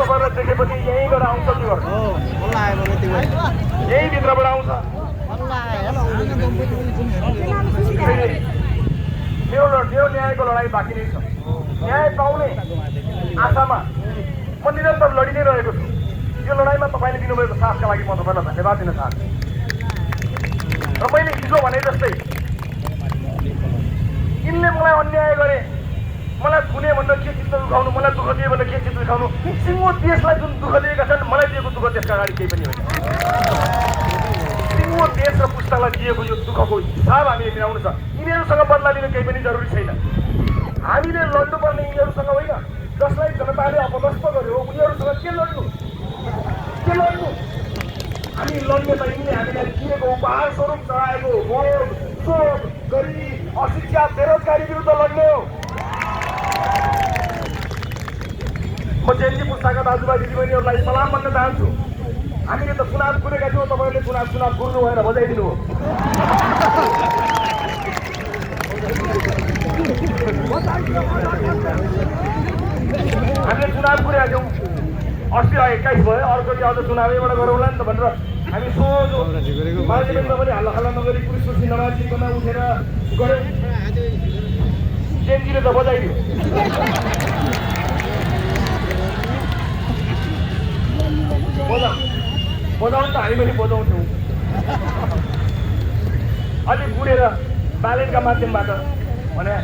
तपाईँलाई देखेपछि यहीँबाट आउँछ के गर्छ यही भित्रबाट आउँछ यो न्यायको लडाइँ बाँकी नै छ न्याय पाउने आशामा म निरन्तर लडी नै रहेको छु यो लडाइँमा तपाईँले दिनुभएको साथका लागि म तपाईँलाई धन्यवाद दिन चाहन्छु र मैले हिजो भने जस्तै यिनले मलाई अन्याय गरे मलाई थुने भनेर के चित्त दुखाउनु मलाई दुःख दिए भनेर के चित्त दुखाउनु सिङ्गो देशलाई जुन दुःख दिएका छन् मलाई दिएको दुःख त्यसका अगाडि केही पनि होइन सिङ्गो देश र पुस्तालाई दिएको यो दुःखको हिसाब हामीले मिलाउनु छ यिनीहरूसँग बदला लिनु केही पनि जरुरी छैन हामीले लड्नुपर्ने यिनीहरूसँग होइन जसलाई जनताले अपदस्थ गर्यो उनीहरूसँग के लड्नु हामी लड्ने त यिनले हामीलाई दिएको उपहार स्वरूप चढाएको भोट शोध गरिबी अशिक्षा बेरोजगारी विरुद्ध लड्ने हो म जेएनजी पुस्ताका दाजुभाइ दिदीबहिनीहरूलाई सलाम भन्न चाहन्छु हामीले त चुनाव कुरेका थियौँ तपाईँहरूले चुनाव कुर्नु भएर बजाइदिनु हो हामीले चुनाव कुरेका थियौँ 80 र 21 भयो अर्को अझ चुनावैबाट गरौँला नि त भनेर हामी सोझो पार्लिमेन्टमा पनि हल्लाखल्ला नगरी पुलिस सुर्सी नमाजिकन उठेर गऱ्यौँ जेएनजीले त बजाइदियो बजाउनु त हामी पनि बजाउँथ्यौँ अलिक बुढेर ब्यालेटका माध्यमबाट भने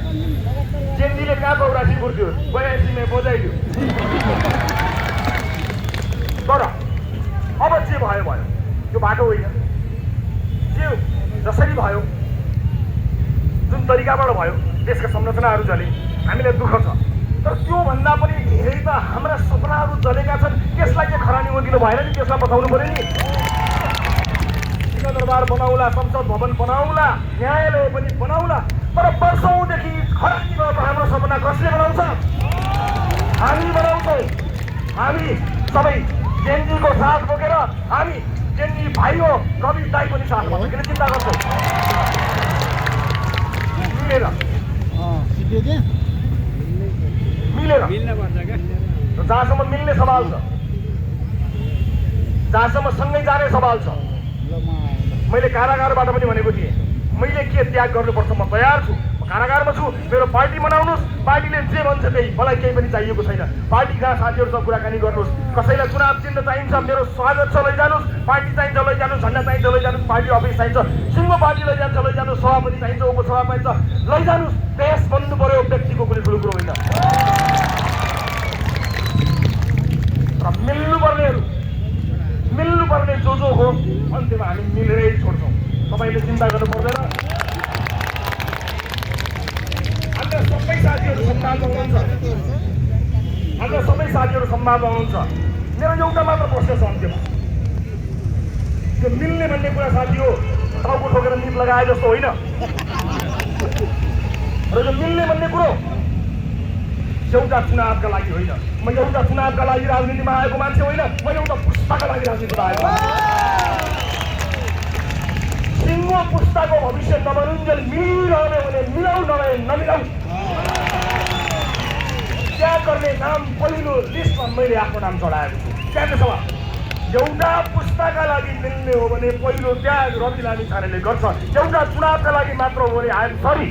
जेएनजीले कहाँ पौरासी बुढ्थ्यो 82 मा बजाइदियो तर अब जे भयो त्यो बाटो होइन जे जसरी भयो जुन तरिकाबाट भयो देशका संरचनाहरू जले हामीलाई दुःख छ तर त्योभन्दा पनि धेरै त हाम्रा सपनाहरू जलेका छन् त्यसलाई के खरानी दिनु भएन नि त्यसलाई बचाउनु पऱ्यो नि दरबार बनाउला संसद भवन बनाउला न्यायालय पनि बनाउला तर वर्षौँदेखि खरानी भएको हाम्रो सपना कसले बनाउँछ हामी बनाउँछौँ हामी सबै जेएनजीको साथ बोकेर हामी जेएनजी भाइ हो रवि दाइ पनि साथ भन्छ किन चिन्ता गर्छौँ मिलेर जहाँसम्म मिल्ने सवाल छ जहाँसम्म सँगै जाने सवाल छ मैले कारागारबाट पनि भनेको थिएँ मैले के त्याग गर्नुपर्छ म तयार छु कारागारमा छु मेरो पार्टी बनाउनुहोस् पार्टीले जे भन्छ त्यही मलाई केही पनि चाहिएको छैन पार्टीका साथीहरूसँग कुराकानी गर्नुहोस् कसैलाई चुनाव चिन्ह चाहिन्छ मेरो स्वागत छ लैजानुहोस् पार्टी चाहिन्छ लैजानुहोस् झन्डा चाहिन्छ लैजानुहोस् पार्टी अफिस चाहिन्छ सिङ्गो पार्टी लैजान्छ लैजानुहोस् सभापति चाहिन्छ उपसभापति चाहिन्छ लैजानुहोस् देश बन्नु पर्यो व्यक्तिको कुनै ठुलो कुरो होइन र मिल्नुपर्ने जो हो अन्त्यमा हामी मिलेरै छोड्छौँ तपाईँले चिन्ता गर्नु पर्दैन हाम्रा सबै साथीहरू सम्मानमा हुनुहुन्छ मेरो एउटा मात्र प्रश्न छ अन्त्यमा त्यो मिल्ने भन्ने कुरा साथी हो टाउको ठोकेर निप लगाए जस्तो होइन र यो मिल्ने भन्ने कुरो एउटा चुनावका लागि होइन म एउटा चुनावका लागि राजनीतिमा आएको मान्छे होइन म एउटा पुस्ताका लागि राजनीतिमा आएको सिङ्गो पुस्ताको भविष्य नबनुन्जेल मिलिरहने भने मिलाउ नभए नमिलाउ त्याग गर्ने नाम पहिलो लिस्टमा मैले आफ्नो नाम चढाएको छु त्याग सभा एउटा पुस्ताका लागि मिल्ने हो भने पहिलो त्याग रवि लामिछानेले गर्छ एउटा चुनावका लागि मात्र हो भने आए सरी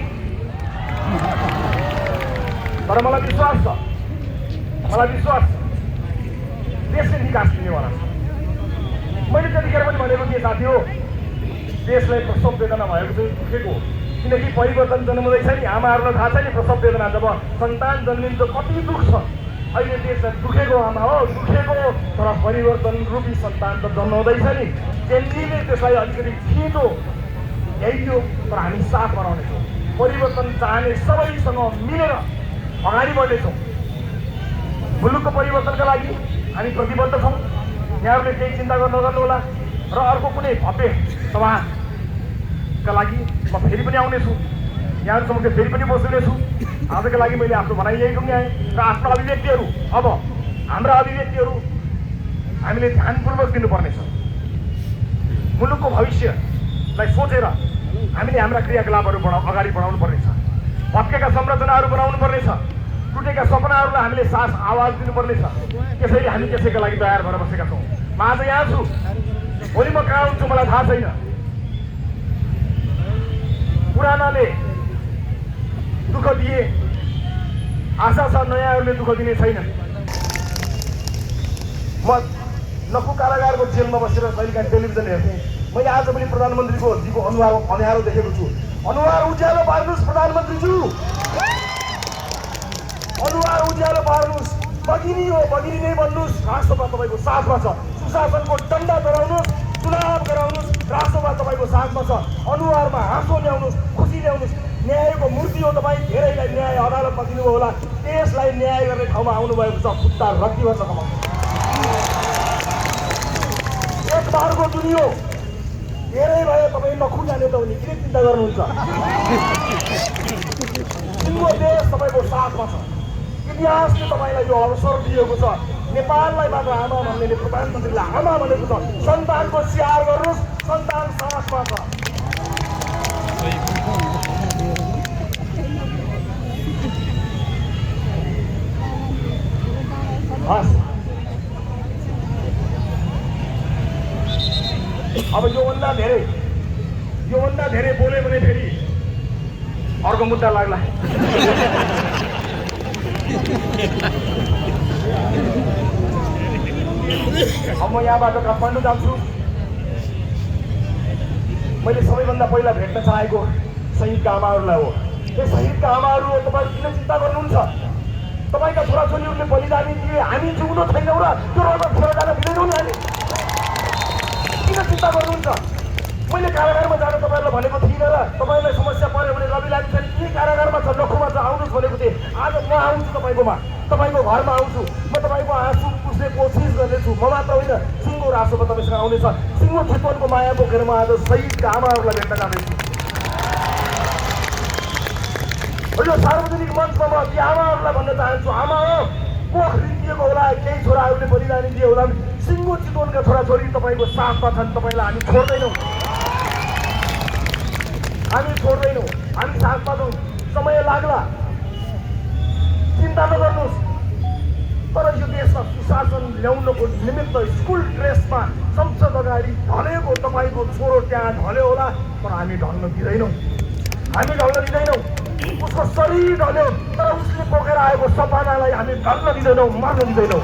तर मलाई विश्वास छ देशले निकास दिनेवाला छ मैले त्यतिखेर पनि भनेको थिएँ साथी हो देशलाई प्रसव वेदना भएको चाहिँ दुखेको हो किनकि परिवर्तन जन्मँदैछ नि आमाहरूलाई थाहा छ नि प्रसव वेदना जब सन्तान जन्मिन्छ कति दुःख छ अहिले देशलाई दुखेको आमा हो दुखेको तर परिवर्तन रूपी सन्तान त जन्माउँदैछ नि जेएनजीले त्यसलाई अलिकति छिटो ल्याइदियो तर हामी साथ बनाउनेछौँ परिवर्तन चाहने सबैसँग मिलेर अगाडि बढ्नेछौँ मुलुकको परिवर्तनका लागि हामी प्रतिबद्ध छौँ यहाँहरूले केही चिन्ता नगर्नुहोला र अर्को कुनै भव्य सभाका लागि म फेरि पनि आउनेछु यहाँहरू समक्ष फेरि पनि बस्नेछु आजका लागि मैले आफ्नो भनाइ यही टुङ्ग्याएँ र आफ्ना अभिव्यक्तिहरू अब हाम्रा अभिव्यक्तिहरू हामीले ध्यानपूर्वक दिनुपर्नेछ मुलुकको भविष्यलाई सोचेर हामीले हाम्रा क्रियाकलापहरू अगाडि बढाउनु पर्नेछ भत्केका संरचनाहरू बनाउनु पर्नेछ टुटेका सपनाहरूलाई हामीले सास आवाज दिनुपर्ने छ। त्यसैले हामी त्यसैका लागि तयार भएर बसेका छौँ। म आज यहाँ छु, भोलि म कहाँ हुन्छु मलाई थाहा छैन। पुरानाले दुःख दिए, आशा छ नयाँहरूले दुःख दिने छैनन्। म लखु कारागारको जेलमा बसेर कहिलेकाहीँ टेलिभिजन हेर्थेँ। मैले आज पनि प्रधानमन्त्रीको अनुहार अँध्यारो देखेको छु। अनुहार उज्यालो पार्नुहोस् प्रधानमन्त्रीज्यू, अनुहार उज्यालो पार्नुहोस्। बगिनी हो, बगिनी नै भन्नुहोस्। राष्ट्रपा तपाईँको साथमा छ। सुशासनको डन्डा चलाउनुहोस्, चुनाव गराउनुहोस्। राष्ट्रपा तपाईँको साथमा छ। अनुहारमा हाँसो ल्याउनुहोस्, खुसी ल्याउनुहोस्। न्यायको मूर्ति हो तपाईँ। धेरैलाई न्याय अदालतमा दिनुभयो होला, देशलाई न्याय गर्ने ठाउँमा आउनुभएको छ। खुट्टा रक्तिभर कमाउनु एक बारको दुनियो धेरै भयो। तपाईँ नखुजाने त हुने, किन चिन्ता गर्नुहुन्छ? सिङ्गो देश तपाईँको साथमा छ। इतिहासले तपाईँलाई यो अवसर दिएको छ। नेपाललाई मात्र आमा भन्नेले प्रधानमन्त्रीलाई आमा भनेको छ। सन्तानको स्याहार गर्नुहोस्, सन्तान साथमा छ। हस्, अब योभन्दा धेरै बोल्यो भने फेरि अर्को मुद्दा लाग्ला। अब म यहाँबाट काठमाडौँ जान्छु। मैले सबैभन्दा पहिला भेट्न चाहेको शहीदका आमाहरूलाई हो। यो शहीदका आमाहरू हो, तपाईँ किन चिन्ता गर्नुहुन्छ? तपाईँका छोराछोरीहरूले बलिदानी दिए, हामी जिउँदो छैनौँ र त्यो रगत खेर जान दिँदैनौँ नि हामी। किन चिन्ता गर्नुहुन्छ? मैले कारागारमा जान तपाईँहरूलाई भनेको थिइनँ र तपाईँलाई समस्या पऱ्यो भने रवि लामिछाने यही कारागारमा छ, लखुमा छ, आउनुहोस् भनेको थिएँ। आज म आउँछु तपाईँकोमा, तपाईँको घरमा आउँछु। म तपाईँको आँसु पुस्ने कोसिस गर्नेछु। म मात्र होइन, सिङ्गो राष्ट्रपा तपाईँसँग आउनेछ। सिङ्गो चितवनको माया बोकेर म आज शहीदका आमाहरूलाई भेट्न जाँदैछु। यो सार्वजनिक मञ्चमा म ती आमाहरूलाई भन्न चाहन्छु, आमा हो, कोख रितिएको होला, केही छोराहरूले बलिदानी दिए होला, सिङ्गो चितवनका छोराछोरी तपाईँको साथमा छन्। तपाईँलाई हामी छोड्दैनौँ, हामी साथमा छौँ। समय लाग्ला, चिन्ता नगर्नुहोस्। तर यो देशमा सुशासन ल्याउनको निमित्त स्कुल ड्रेसमा संसद अगाडि ढलेको तपाईँको छोरो त्यहाँ ढल्यो होला, तर हामी ढल्न दिँदैनौँ। उसको शरीर ढल्यो, तर उसले बोकेर आएको सपनालाई हामी ढल्न दिँदैनौँ, मर्न दिँदैनौँ।